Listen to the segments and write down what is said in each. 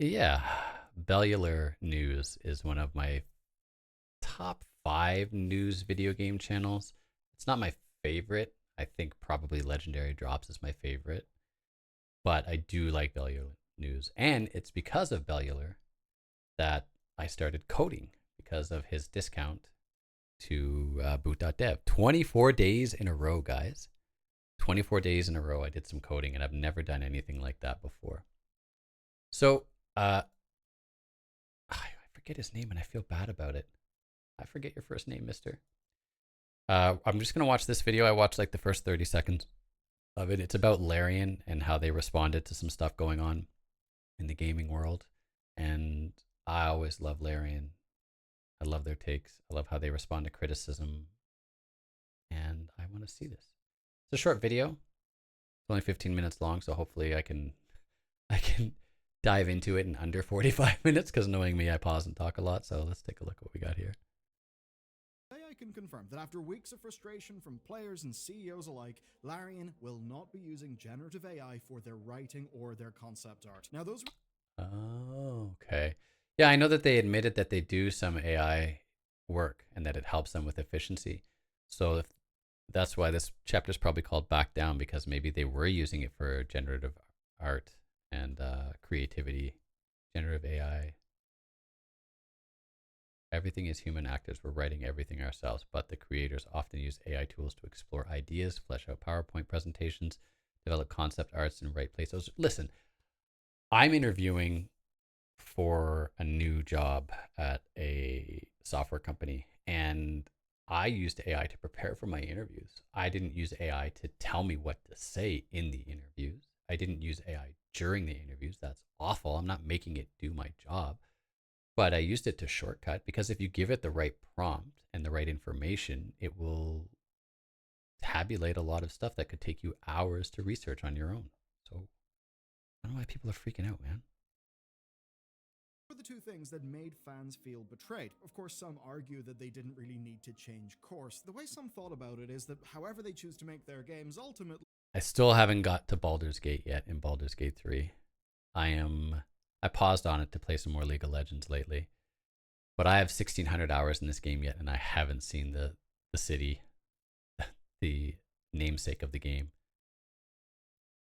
Yeah, Bellular News is one of my top five news video game channels. It's not my favorite. I think probably Legendary Drops is my favorite, but I do like Bellular News. And it's because of Bellular that I started coding because of his discount to boot.dev. 24 days in a row, guys. 24 days in a row, I did some coding, and I've never done anything like that before. So, I forget his name and I feel bad about it. I forget your first name, mister. I'm just going to watch this video. I watched like the first 30 seconds of it. It's about Larian and how they responded to some stuff going on in the gaming world. And I always love Larian. I love their takes. I love how they respond to criticism. And I want to see this. It's a short video. It's only 15 minutes long, so hopefully I can dive into it in under 45 minutes, because knowing me, I pause and talk a lot. So let's take a look at what we got here. I can confirm that after weeks of frustration from players and CEOs alike, Larian will not be using generative AI for their writing or their concept art. Now, those. Oh, okay. Yeah, I know that they admitted that they do some AI work and that it helps them with efficiency. So if that's why this chapter is probably called Back Down, because maybe they were using it for generative art and creativity, generative AI. Everything is human actors. We're writing everything ourselves, but the creators often use AI tools to explore ideas, flesh out PowerPoint presentations, develop concept arts, and write plays. Listen, I'm interviewing for a new job at a software company, and I used AI to prepare for my interviews. I didn't use AI to tell me what to say in the interviews. I didn't use AI during the interviews. That's awful. I'm not making it do my job. But I used it to shortcut, because if you give it the right prompt and the right information, it will tabulate a lot of stuff that could take you hours to research on your own. So I don't know why people are freaking out, man. Were the two things that made fans feel betrayed. Of course, some argue that they didn't really need to change course. The way some thought about it is that however they choose to make their games, ultimately. I still haven't got to Baldur's Gate yet in Baldur's Gate 3. I paused on it to play some more League of Legends lately. But I have 1,600 hours in this game yet, and I haven't seen the city, the namesake of the game.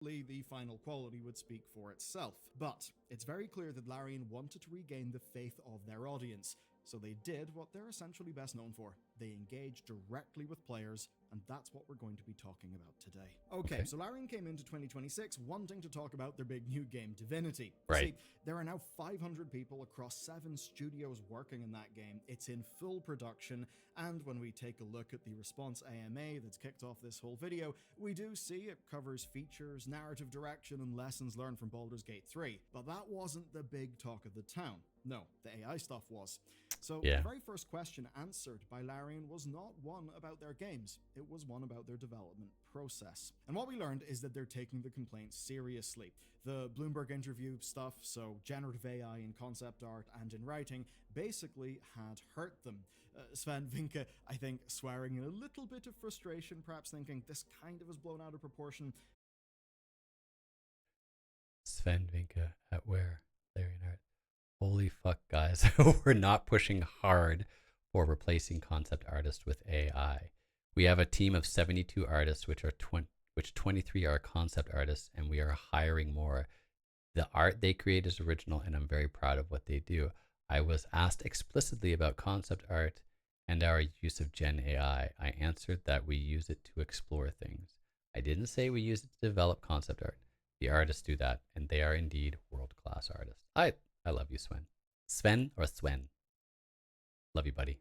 The final quality would speak for itself. But it's very clear that Larian wanted to regain the faith of their audience. So they did what they're essentially best known for. They engaged directly with players, and that's what we're going to be talking about today. Okay, so Larian came into 2026 wanting to talk about their big new game, Divinity. Right. See, there are now 500 people across 7 studios working in that game. It's in full production, and when we take a look at the response AMA that's kicked off this whole video, we do see it covers features, narrative direction, and lessons learned from Baldur's Gate 3. But that wasn't the big talk of the town. No, the AI stuff was. So the very first question answered by Larian was not one about their games, it was one about their development process. And what we learned is that they're taking the complaints seriously. The Bloomberg interview stuff, so generative AI in concept art and in writing, basically had hurt them. Sven Vinke, I think, swearing in a little bit of frustration, perhaps thinking this kind of is blown out of proportion. Sven Vinke at where? Larian Art. Holy fuck, guys. We're not pushing hard for replacing concept artists with AI. We have a team of 72 artists, which 23 are concept artists, and we are hiring more. The art they create is original, and I'm very proud of what they do. I was asked explicitly about concept art and our use of Gen AI. I answered that we use it to explore things. I didn't say we use it to develop concept art. The artists do that, and they are indeed world-class artists. I love you, Sven. Sven or Sven? Love you, buddy.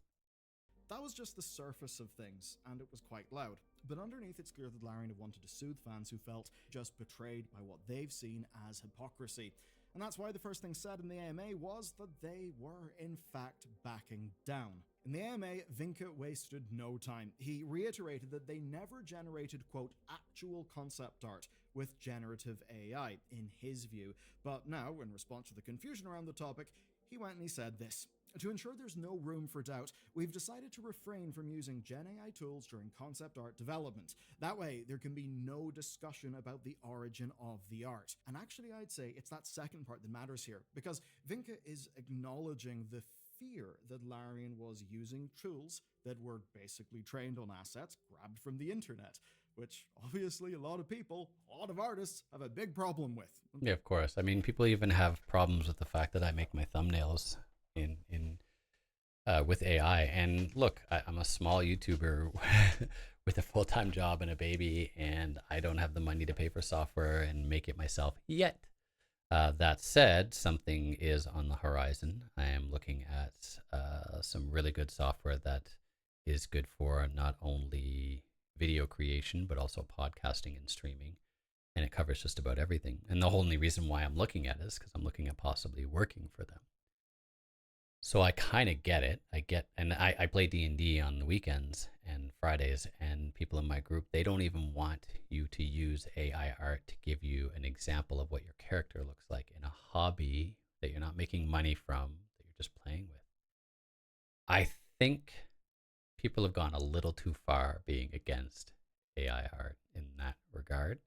That was just the surface of things, and it was quite loud. But underneath, it's clear that Larian had wanted to soothe fans who felt just betrayed by what they've seen as hypocrisy. And that's why the first thing said in the AMA was that they were, in fact, backing down. In the AMA, Vinke wasted no time. He reiterated that they never generated, quote, actual concept art with generative AI, in his view. But now, in response to the confusion around the topic, he went and he said this. To ensure there's no room for doubt, we've decided to refrain from using Gen AI tools during concept art development. That way, there can be no discussion about the origin of the art. And actually, I'd say it's that second part that matters here, because Vinka is acknowledging the fear that Larian was using tools that were basically trained on assets grabbed from the internet, which obviously a lot of people, a lot of artists, have a big problem with. Yeah, of course. I mean, people even have problems with the fact that I make my thumbnails in with AI. And look, I'm a small YouTuber with a full-time job and a baby, and I don't have the money to pay for software and make it myself yet. That said, something is on the horizon. I am looking at some really good software that is good for not only video creation, but also podcasting and streaming. And it covers just about everything. And the only reason why I'm looking at it is because I'm looking at possibly working for them. So I kind of get it. And I play D&D on the weekends and Fridays, and people in my group, they don't even want you to use AI art to give you an example of what your character looks like in a hobby that you're not making money from, that you're just playing with. I think people have gone a little too far being against AI art in that regard.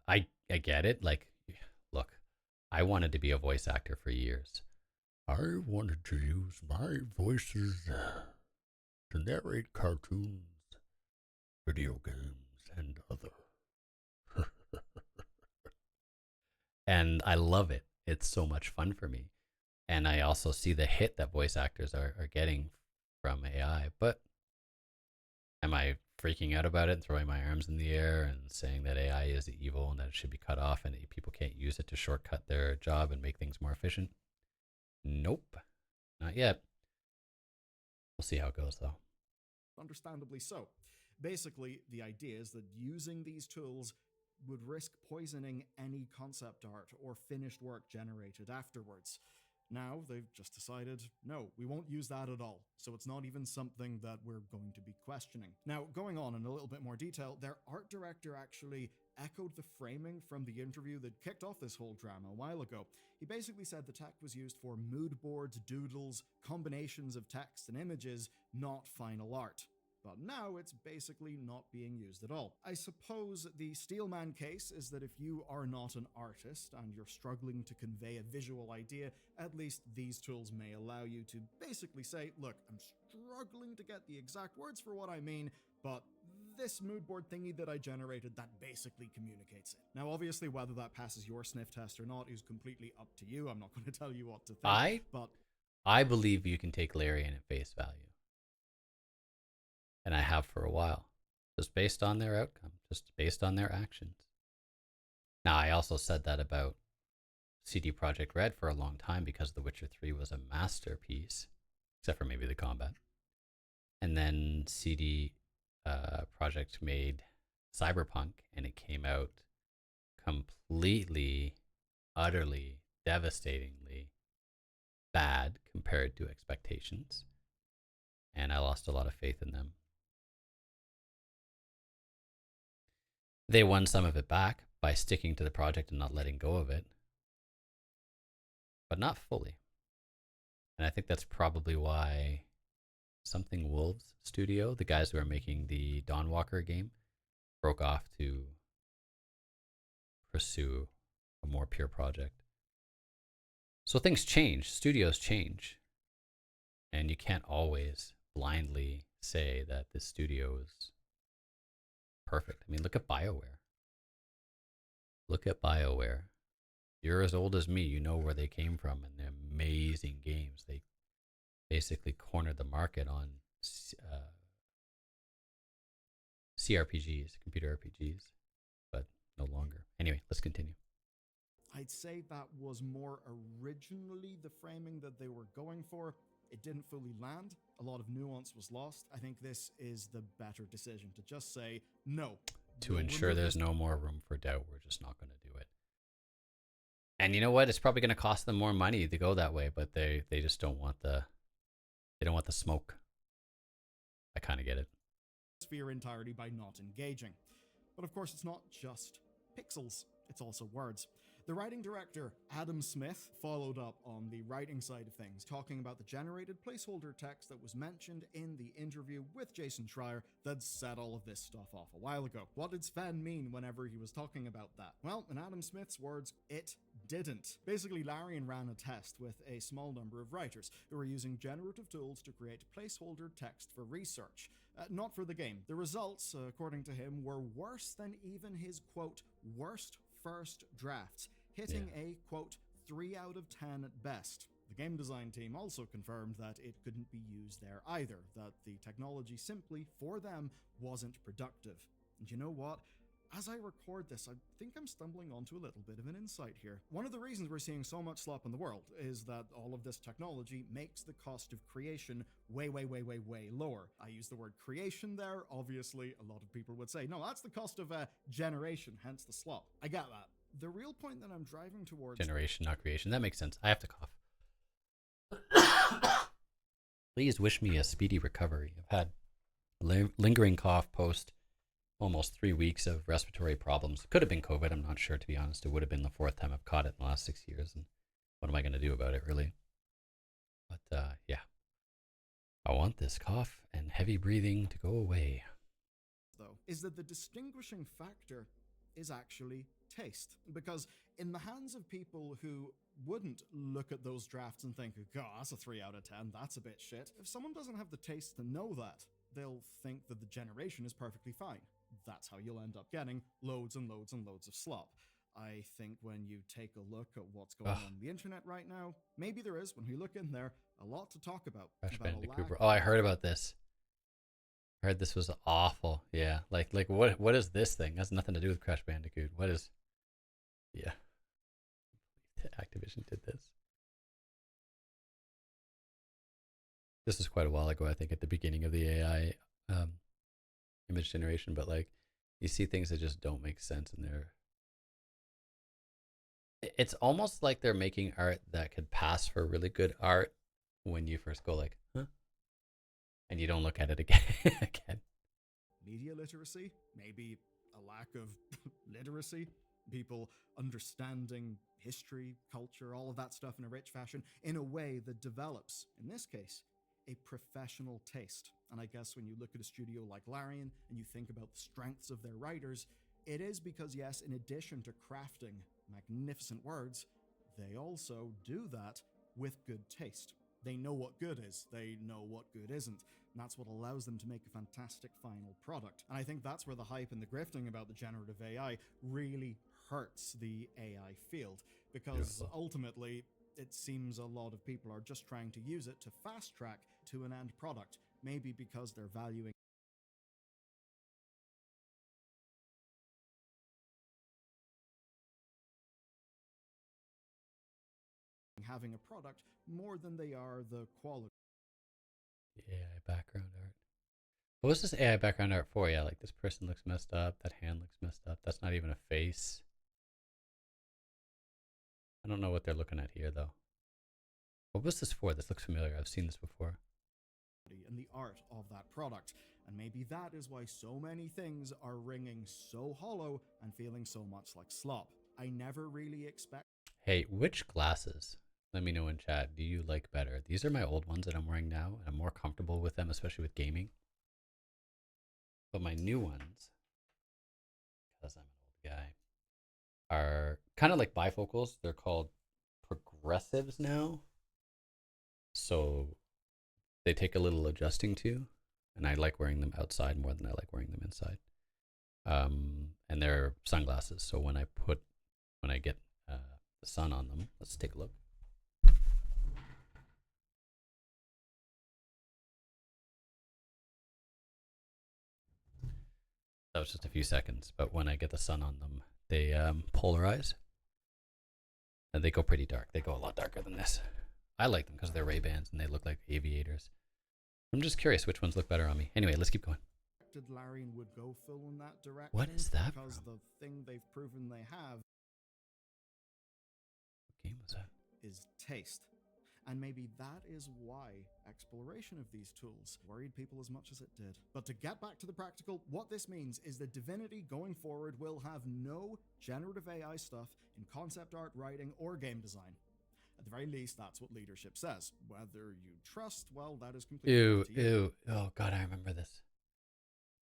I get it. Like, look, I wanted to be a voice actor for years. I wanted to use my voices to narrate cartoons, video games, and other. And I love it. It's so much fun for me. And I also see the hit that voice actors are getting from AI. But am I freaking out about it and throwing my arms in the air and saying that AI is evil and that it should be cut off and that people can't use it to shortcut their job and make things more efficient? Nope, not yet. We'll see how it goes, though. Understandably so. Basically, the idea is that using these tools would risk poisoning any concept art or finished work generated afterwards. Now, they've just decided, no, we won't use that at all, so it's not even something that we're going to be questioning. Now, going on in a little bit more detail, their art director actually echoed the framing from the interview that kicked off this whole drama a while ago. He basically said the tech was used for mood boards, doodles, combinations of text and images, not final art. But now it's basically not being used at all. I suppose the Steelman case is that if you are not an artist and you're struggling to convey a visual idea, at least these tools may allow you to basically say, look, I'm struggling to get the exact words for what I mean, but this mood board thingy that I generated, that basically communicates it. Now, obviously, whether that passes your sniff test or not is completely up to you. I'm not going to tell you what to think, but I believe you can take Larian at face value. And I have for a while, just based on their outcome, just based on their actions. Now, I also said that about CD Projekt Red for a long time because The Witcher 3 was a masterpiece, except for maybe the combat. And then CD Projekt made Cyberpunk, and it came out completely, utterly, devastatingly bad compared to expectations. And I lost a lot of faith in them. They won some of it back by sticking to the project and not letting go of it, but not fully. And I think that's probably why Something Wolves Studio, the guys who are making the Dawnwalker game, broke off to pursue a more pure project. So things change, studios change, and you can't always blindly say that this studio is perfect. I mean, look at BioWare. Look at BioWare. You're as old as me. You know where they came from and they're amazing games. They basically cornered the market on CRPGs, computer RPGs, but no longer. Anyway, let's continue. I'd say that was more originally the framing that they were going for. It didn't fully land. A lot of nuance was lost. I think this is the better decision to just say no. To ensure there's no more room for doubt, we're just not going to do it. And you know what? It's probably going to cost them more money to go that way, but they just don't want the smoke. I kind of get it. Sphere entirely by not engaging. But of course, it's not just pixels, it's also words. The writing director, Adam Smith, followed up on the writing side of things, talking about the generated placeholder text that was mentioned in the interview with Jason Schreier that set all of this stuff off a while ago. What did Sven mean whenever he was talking about that? Well, in Adam Smith's words, it didn't. Basically, Larian ran a test with a small number of writers who were using generative tools to create placeholder text for research. Not for the game. The results, according to him, were worse than even his, quote, worst first drafts, hitting a, quote, 3 out of 10 at best. The game design team also confirmed that it couldn't be used there either, that the technology simply, for them, wasn't productive. And you know what? As I record this, I think I'm stumbling onto a little bit of an insight here. One of the reasons we're seeing so much slop in the world is that all of this technology makes the cost of creation way lower. I use the word creation there. Obviously, a lot of people would say, no, that's the cost of generation, hence the slop. I get that. The real point that I'm driving towards... Generation, not creation. That makes sense. I have to cough. Please wish me a speedy recovery. I've had lingering cough post almost 3 weeks of respiratory problems. Could have been COVID, I'm not sure, to be honest. It would have been the 4th time I've caught it in the last 6 years, and what am I going to do about it, really? But, yeah. I want this cough and heavy breathing to go away. Though, is that the distinguishing factor is actually taste. Because in the hands of people who wouldn't look at those drafts and think, God, that's a 3 out of 10, that's a bit shit. If someone doesn't have the taste to know that, they'll think that the generation is perfectly fine. That's how you'll end up getting loads and loads and loads of slop. I think when you take a look at what's going on the internet right now, maybe there is, when we look in there, a lot to talk about. Crash Bandicoot. Oh, I heard about this. I heard this was awful. Yeah, like what is this thing? It has nothing to do with Crash Bandicoot. What is... Yeah. Activision did this. This was quite a while ago, I think, at the beginning of the AI image generation, but like you see things that just don't make sense, and it's almost like they're making art that could pass for really good art when you first go like, huh? And you don't look at it again. Media literacy, maybe a lack of literacy, people understanding history, culture, all of that stuff in a rich fashion, in a way that develops, in this case, a professional taste. And I guess when you look at a studio like Larian and you think about the strengths of their writers, it is because, yes, in addition to crafting magnificent words, they also do that with good taste. They know what good is, they know what good isn't, and that's what allows them to make a fantastic final product. And I think that's where the hype and the grifting about the generative AI really hurts the AI field, because ultimately it seems a lot of people are just trying to use it to fast track to an end product, maybe because they're valuing having a product more than they are the quality. AI background art. What was this AI background art for? Yeah, like this person looks messed up, that hand looks messed up, that's not even a face. I don't know what they're looking at here though. What was this for? This looks familiar. I've seen this before. And the art of that product. And maybe that is why so many things are ringing so hollow and feeling so much like slop. I never really expect... Hey, which glasses, let me know in chat, do you like better? These are my old ones that I'm wearing now, and I'm more comfortable with them, especially with gaming. But my new ones, because I'm an old guy, are kind of like bifocals. They're called progressives now. So they take a little adjusting to, and I like wearing them outside more than I like wearing them inside. And they're sunglasses. So when I get the sun on them, let's take a look. That was just a few seconds, but when I get the sun on them, they polarize, and they go pretty dark. They go a lot darker than this. I like them because they're Ray-Bans and they look like aviators. I'm just curious which ones look better on me. Anyway, let's keep going. Larian would go full in that direction. What is that Because from? the thing they've proven they have What game was that? is taste. and maybe that is why exploration of these tools worried people as much as it did. But to get back to the practical, what this means is that Divinity going forward will have no generative AI stuff in concept art, writing, or game design. At the very least, that's what leadership says. Whether you trust, well, that is completely up to you. Ew. Oh, God, I remember this.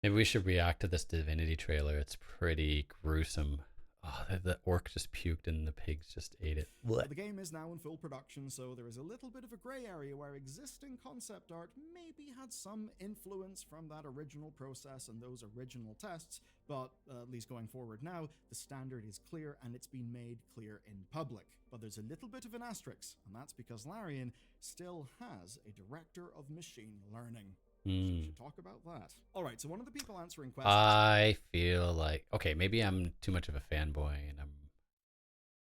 Maybe we should react to this Divinity trailer. It's pretty gruesome. Oh, the orc just puked and the pigs just ate it. The game is now in full production, so there is a little bit of a grey area where existing concept art maybe had some influence from that original process and those original tests, but at least going forward now, the standard is clear and it's been made clear in public. But there's a little bit of an asterisk, and that's because Larian still has a director of machine learning. We should talk about that. All right, so one of the people answering questions... I feel like... Okay, maybe I'm too much of a fanboy and I'm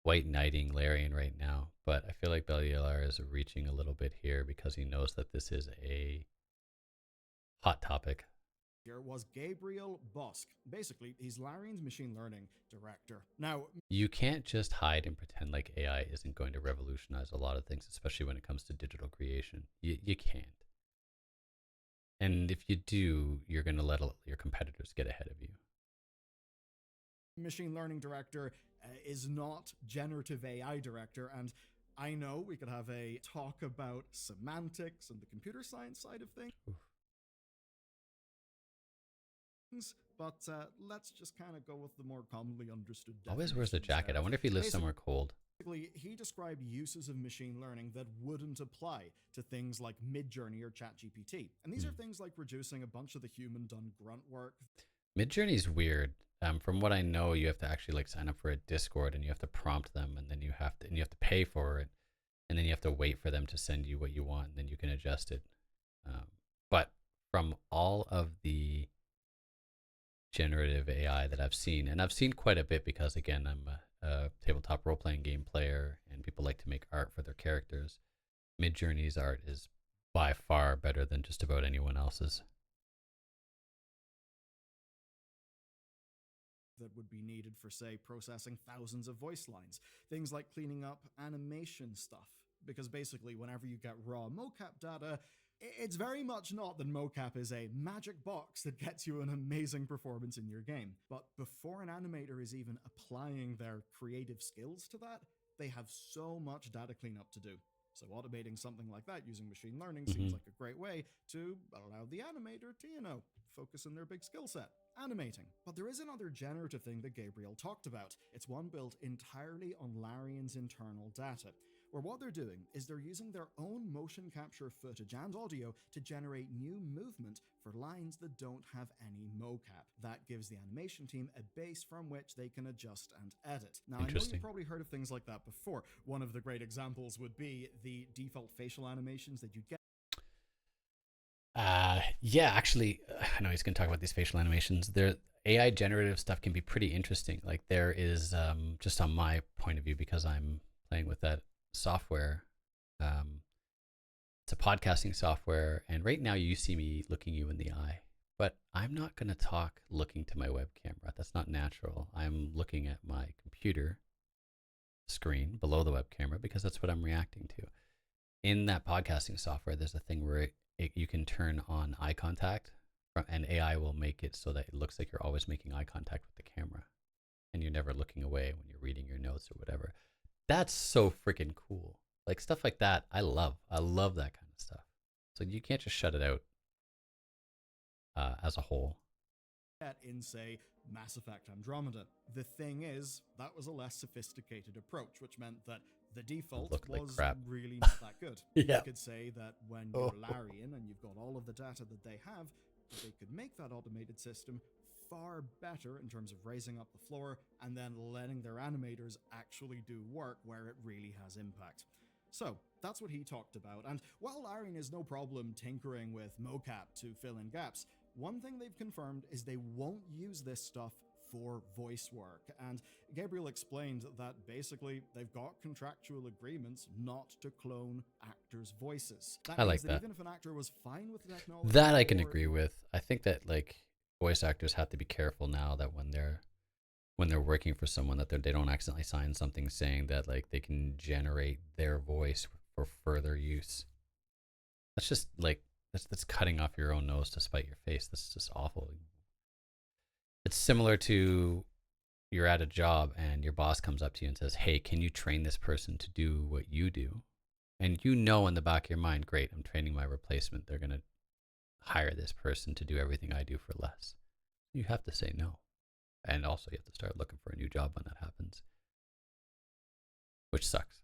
white knighting Larian right now, but I feel like Bellular is reaching a little bit here because he knows that this is a hot topic. Here was Gabriel Bosk. Basically, he's Larian's machine learning director. Now, you can't just hide and pretend like AI isn't going to revolutionize a lot of things, especially when it comes to digital creation. You can't. And if you do, you're going to let your competitors get ahead of you. Machine learning director is not generative AI director, and I know we could have a talk about semantics and the computer science side of things. Oof. But let's just kind of go with the more commonly understood definitions. Always wears a jacket. there. I wonder if he lives somewhere cold. Basically, he described uses of machine learning that wouldn't apply to things like Midjourney or ChatGPT. And these are things like reducing a bunch of the human-done grunt work. Midjourney's weird. From what I know, you have to actually like sign up for a Discord and you have to prompt them, and then you have to pay for it, and then you have to wait for them to send you what you want, and then you can adjust it. But from all of the generative AI that I've seen, and I've seen quite a bit because again, I'm a tabletop role-playing game player and people like to make art for their characters. Midjourney's art is by far better than just about anyone else's. That would be needed for, say, processing thousands of voice lines. Things like cleaning up animation stuff. Because basically, whenever you get raw mocap data, it's very much not that mocap is a magic box that gets you an amazing performance in your game. But before an animator is even applying their creative skills to that, they have so much data cleanup to do. So automating something like that using machine learning seems like a great way to allow the animator to, focus on their big skill set, animating. But there is another generative thing that Gabriel talked about. It's one built entirely on Larian's internal data, where what they're doing is they're using their own motion capture footage and audio to generate new movement for lines that don't have any mocap. That gives the animation team a base from which they can adjust and edit. Now, I know you've probably heard of things like that before. One of the great examples would be the default facial animations that you get. Yeah, actually, I know he's going to talk about these facial animations. Their AI generative stuff can be pretty interesting. Like there is, just on my point of view, because I'm playing with that software, it's a podcasting software, and right now you see me looking you in the eye, but I'm not going to talk looking to my web camera. That's not natural. I'm looking at my computer screen below the web camera because that's what I'm reacting to. In that podcasting software, there's a thing where you can turn on eye contact, and AI will make it so that it looks like you're always making eye contact with the camera and you're never looking away when you're reading your notes or whatever. That's so freaking cool. Like stuff like that, I love that kind of stuff. So you can't just shut it out as a whole. In, say, Mass Effect Andromeda. The thing is, that was a less sophisticated approach, which meant that the default was really not that good. Yeah. You could say that when you're Larian and you've got all of the data that they have, they could make that automated system far better in terms of raising up the floor and then letting their animators actually do work where it really has impact. So that's what he talked about. And while Larian is no problem tinkering with mocap to fill in gaps, one thing they've confirmed is they won't use this stuff for voice work. And Gabriel explained that basically they've got contractual agreements not to clone actors' voices. I like that. Even if an actor was fine with the technology, that I can agree with. I think that like voice actors have to be careful now that when they're working for someone, that they don't accidentally sign something saying that like they can generate their voice for further use. That's just like that's cutting off your own nose to spite your face. This is just awful. It's similar to you're at a job and your boss comes up to you and says, "Hey, can you train this person to do what you do?" And you know in the back of your mind, great, I'm training my replacement. They're going to hire this person to do everything I do for less. You have to say no. And also you have to start looking for a new job when that happens, which sucks.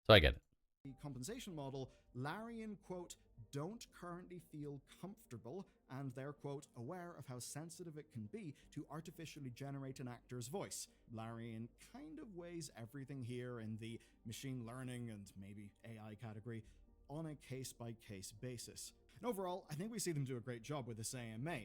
So I get it. The compensation model, Larian, quote, don't currently feel comfortable, and they're, quote, aware of how sensitive it can be to artificially generate an actor's voice. Larian kind of weighs everything here in the machine learning and maybe AI category on a case-by-case basis. And overall, I think we see them do a great job with this AMA,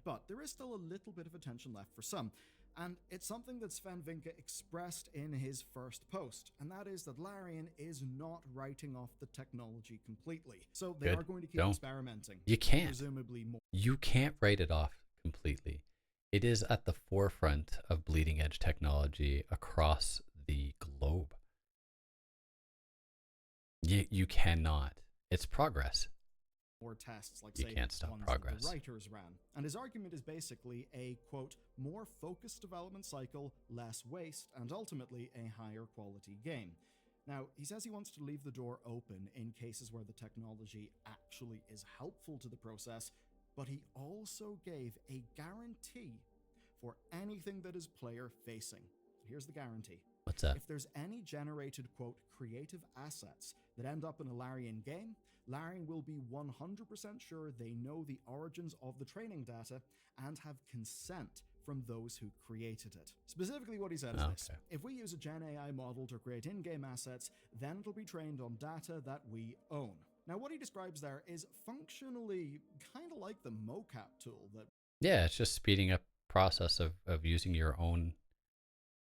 but there is still a little bit of attention left for some. And it's something that Sven Vincke expressed in his first post, and that is that Larian is not writing off the technology completely. So they are going to keep experimenting. You can't. Presumably more. You can't write it off completely. It is at the forefront of bleeding edge technology across the globe. You cannot. It's progress. Or tests like, you say, can't stop ones progress. That the writers ran. And his argument is basically a, quote, more focused development cycle, less waste, and ultimately a higher quality game. Now, he says he wants to leave the door open in cases where the technology actually is helpful to the process, but he also gave a guarantee for anything that is player facing. Here's the guarantee. What's that? If there's any generated, quote, creative assets that end up in a Larian game, Larian will be 100% sure they know the origins of the training data and have consent from those who created it. Specifically what he said is this: if we use a Gen AI model to create in-game assets, then it'll be trained on data that we own. Now what he describes there is functionally kind of like the mocap tool that... Yeah, it's just speeding up the process of using your own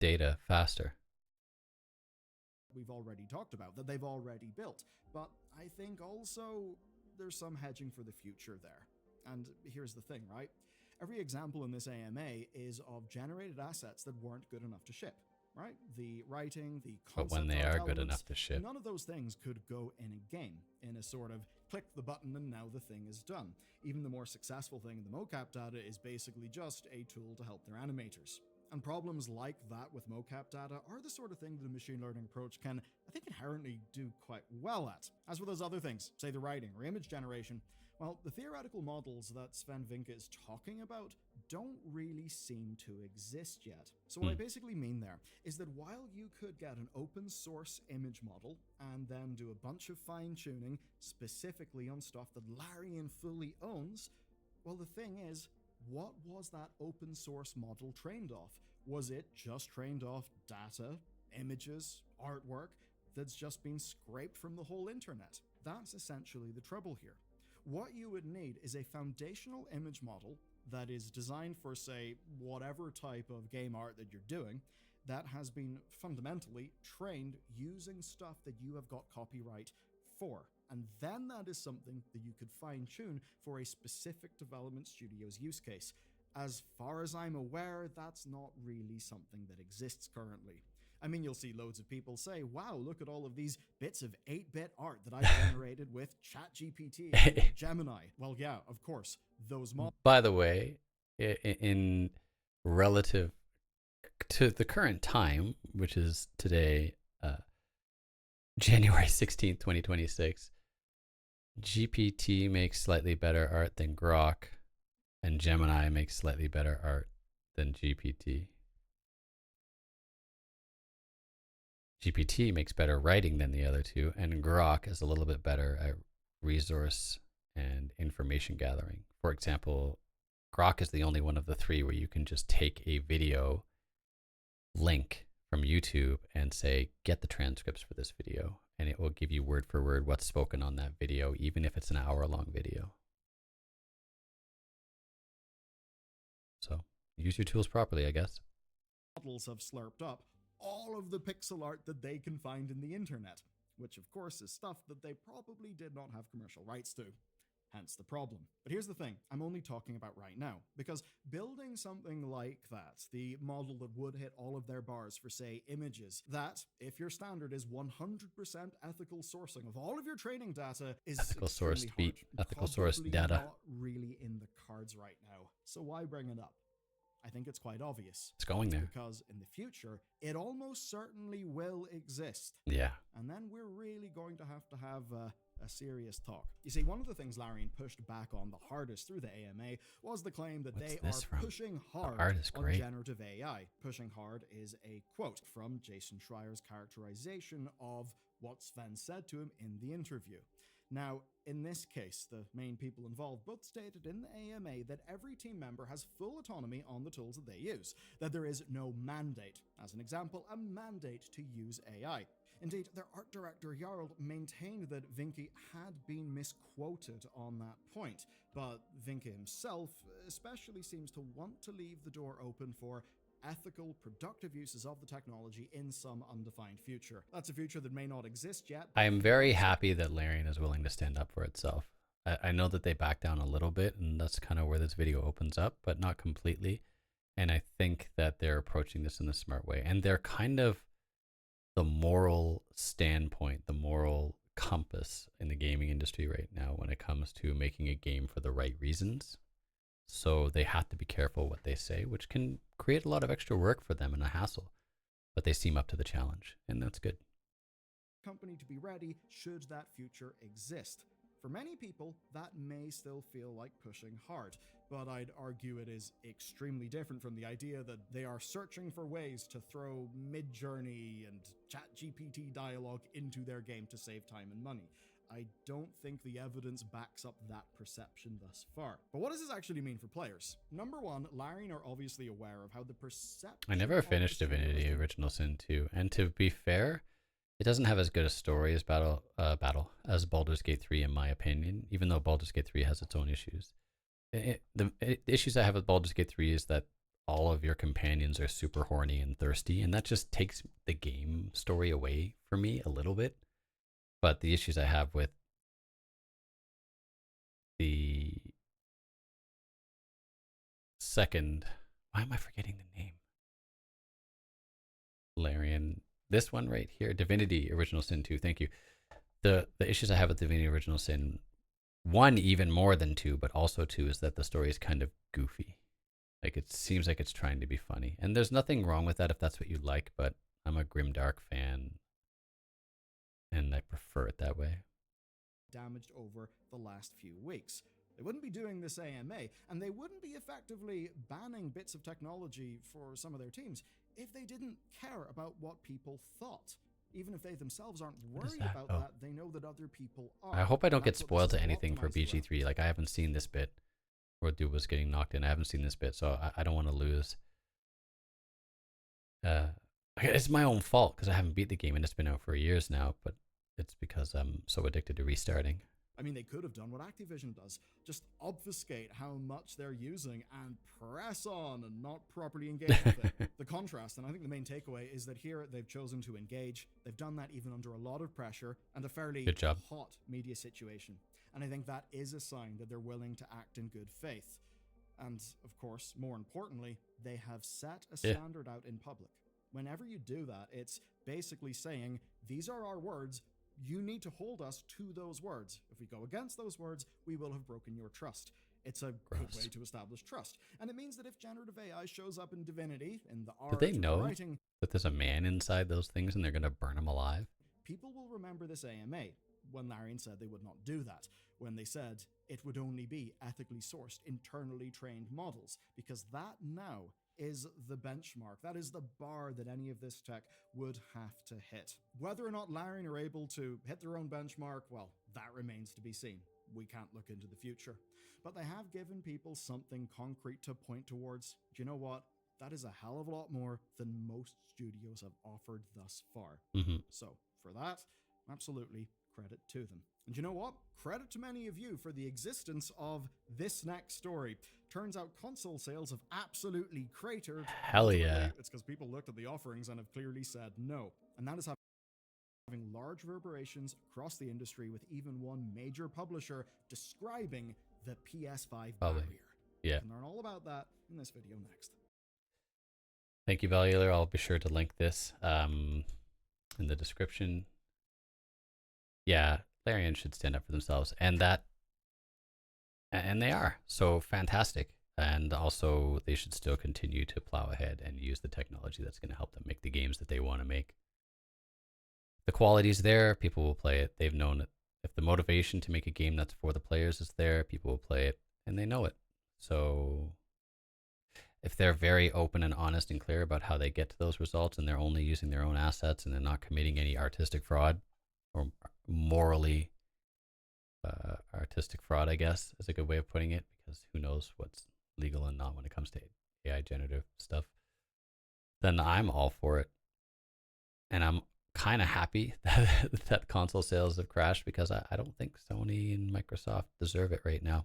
data faster. We've already talked about, that they've already built. But I think also there's some hedging for the future there. And here's the thing, right? Every example in this AMA is of generated assets that weren't good enough to ship, right? The writing, the concept but when they are good enough to ship, none of those things could go in a game, in a sort of click the button and now the thing is done. Even the more successful thing in the mocap data is basically just a tool to help their animators. And problems like that with mocap data are the sort of thing that a machine learning approach can, I think, inherently do quite well at. As with those other things, say the writing or image generation, well, the theoretical models that Sven Vincke is talking about don't really seem to exist yet. So what I basically mean there is that while you could get an open source image model and then do a bunch of fine tuning specifically on stuff that Larian fully owns, well, the thing is, what was that open source model trained off? Was it just trained off data, images, artwork that's just been scraped from the whole internet? That's essentially the trouble here. What you would need is a foundational image model that is designed for, say, whatever type of game art that you're doing, that has been fundamentally trained using stuff that you have got copyright for. And then that is something that you could fine-tune for a specific development studio's use case. As far as I'm aware, that's not really something that exists currently. I mean, you'll see loads of people say, wow, look at all of these bits of 8-bit art that I generated with ChatGPT and Gemini. Well, yeah, of course, those models... By the way, in relative to the current time, which is today, January 16th, 2026, GPT makes slightly better art than Grok, and Gemini makes slightly better art than GPT. GPT makes better writing than the other two, and Grok is a little bit better at resource and information gathering. For example, Grok is the only one of the three where you can just take a video link from YouTube and say, get the transcripts for this video, and it will give you word for word what's spoken on that video, even if it's an hour-long video. So use your tools properly, I guess. Models have slurped up all of the pixel art that they can find in the internet, which of course is stuff that they probably did not have commercial rights to. hence the problem. But here's the thing, I'm only talking about right now, because building something like that, the model that would hit all of their bars for, say, images, that, if your standard is 100% ethical sourcing of all of your training data, is Ethical source extremely tweet, hard. ethical source Probably data. not really in the cards right now. So why bring it up? I think it's quite obvious. It's going there. Because in the future, it almost certainly will exist. Yeah. And then we're really going to have a serious talk. You see, one of the things Larian pushed back on the hardest through the AMA was the claim that What's they this are from? pushing hard art is on great. generative AI. Pushing hard is a quote from Jason Schreier's characterization of what Sven said to him in the interview. Now, in this case, the main people involved both stated in the AMA that every team member has full autonomy on the tools that they use, that there is no mandate. As an example, a mandate to use AI. Indeed, their art director Jarl maintained that Vinke had been misquoted on that point, but Vinke himself especially seems to want to leave the door open for ethical, productive uses of the technology in some undefined future. That's a future that may not exist yet. I am very happy that Larian is willing to stand up for itself. I know that they back down a little bit, and that's kind of where this video opens up, but not completely. And I think that they're approaching this in the smart way. And they're kind of the moral standpoint, the moral compass in the gaming industry right now when it comes to making a game for the right reasons. So they have to be careful what they say, which can create a lot of extra work for them and a hassle. But they seem up to the challenge, and that's good. Company to be ready should that future exist. For many people, that may still feel like pushing hard, but I'd argue it is extremely different from the idea that they are searching for ways to throw Midjourney and ChatGPT dialogue into their game to save time and money. I don't think the evidence backs up that perception thus far. But what does this actually mean for players? Number one, Larian are obviously aware of how the perception... I never finished Divinity Original Sin 2, and to be fair, it doesn't have as good a story as as Baldur's Gate 3 in my opinion, even though Baldur's Gate 3 has its own issues. The issues I have with Baldur's Gate 3 is that all of your companions are super horny and thirsty, and that just takes the game story away from me a little bit. But the issues I have with the second, why am I forgetting the name? Larian, this one right here, Divinity Original Sin 2, thank you. The issues I have with Divinity Original Sin 1, even more than 2, but also 2, is that the story is kind of goofy. Like, it seems like it's trying to be funny. And there's nothing wrong with that if that's what you like, but I'm a grimdark fan, and I prefer it that way. Damaged over the last few weeks. They wouldn't be doing this AMA, and they wouldn't be effectively banning bits of technology for some of their teams if they didn't care about what people thought. Even if they themselves aren't worried about that, they know that other people are. I hope I don't get spoiled to anything for BG3. Like, I haven't seen this bit where dude was getting knocked in. I haven't seen this bit, so I don't want to lose. It's my own fault because I haven't beat the game, and it's been out for years now, but it's because I'm so addicted to restarting. I mean, they could have done what Activision does. Just obfuscate how much they're using and press on and not properly engage with it. The contrast, and I think the main takeaway, is that here they've chosen to engage. They've done that even under a lot of pressure and a fairly hot media situation. And I think that is a sign that they're willing to act in good faith. And, of course, more importantly, they have set a standard out in public. Whenever you do that, it's basically saying, these are our words, you need to hold us to those words. If we go against those words, we will have broken your trust. It's a good way to establish trust. And it means that if generative AI shows up in Divinity, in the art, do they know writing, that there's a man inside those things and they're going to burn him alive? People will remember this AMA when Larian said they would not do that, when they said it would only be ethically sourced, internally trained models, because that now is the benchmark. That is the bar that any of this tech would have to hit. Whether or not Larian are able to hit their own benchmark, well, that remains to be seen. We can't look into the future. But they have given people something concrete to point towards. Do you know what? That is a hell of a lot more than most studios have offered thus far. So, for that, absolutely credit to them. And you know what? Credit to many of you for the existence of this next story. Turns out console sales have absolutely cratered. Hell yeah. It's because people looked at the offerings and have clearly said no. And that is having having large reverberations across the industry, with even one major publisher describing the PS5 Probably. barrier. Yeah. You can learn all about that in this video next. Thank you, Bellular. I'll be sure to link this in the description. Yeah, Larian should stand up for themselves, and they are so fantastic. And also, they should still continue to plow ahead and use the technology that's going to help them make the games that they want to make. The quality's there, people will play it. They've known it. If the motivation to make a game that's for the players is there, people will play it, and they know it. So if they're very open and honest and clear about how they get to those results, and they're only using their own assets and they're not committing any artistic fraud or morally artistic fraud, I guess is a good way of putting it, because who knows what's legal and not when it comes to AI generative stuff, then I'm all for it. And I'm kind of happy that console sales have crashed, because I don't think Sony and Microsoft deserve it right now.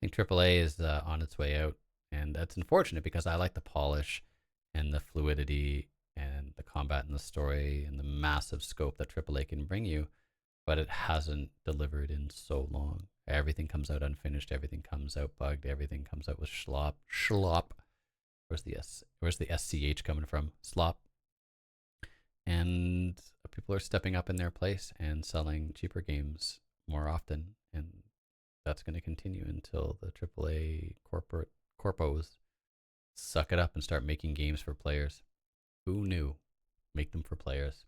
I think AAA is on its way out, and that's unfortunate because I like the polish and the fluidity and the combat and the story and the massive scope that AAA can bring you, but it hasn't delivered in so long. Everything comes out unfinished. Everything comes out bugged. Everything comes out with slop. Where's the SCH coming from? Slop. And people are stepping up in their place and selling cheaper games more often, and that's going to continue until the AAA corpos suck it up and start making games for players. Who knew? Make them for players.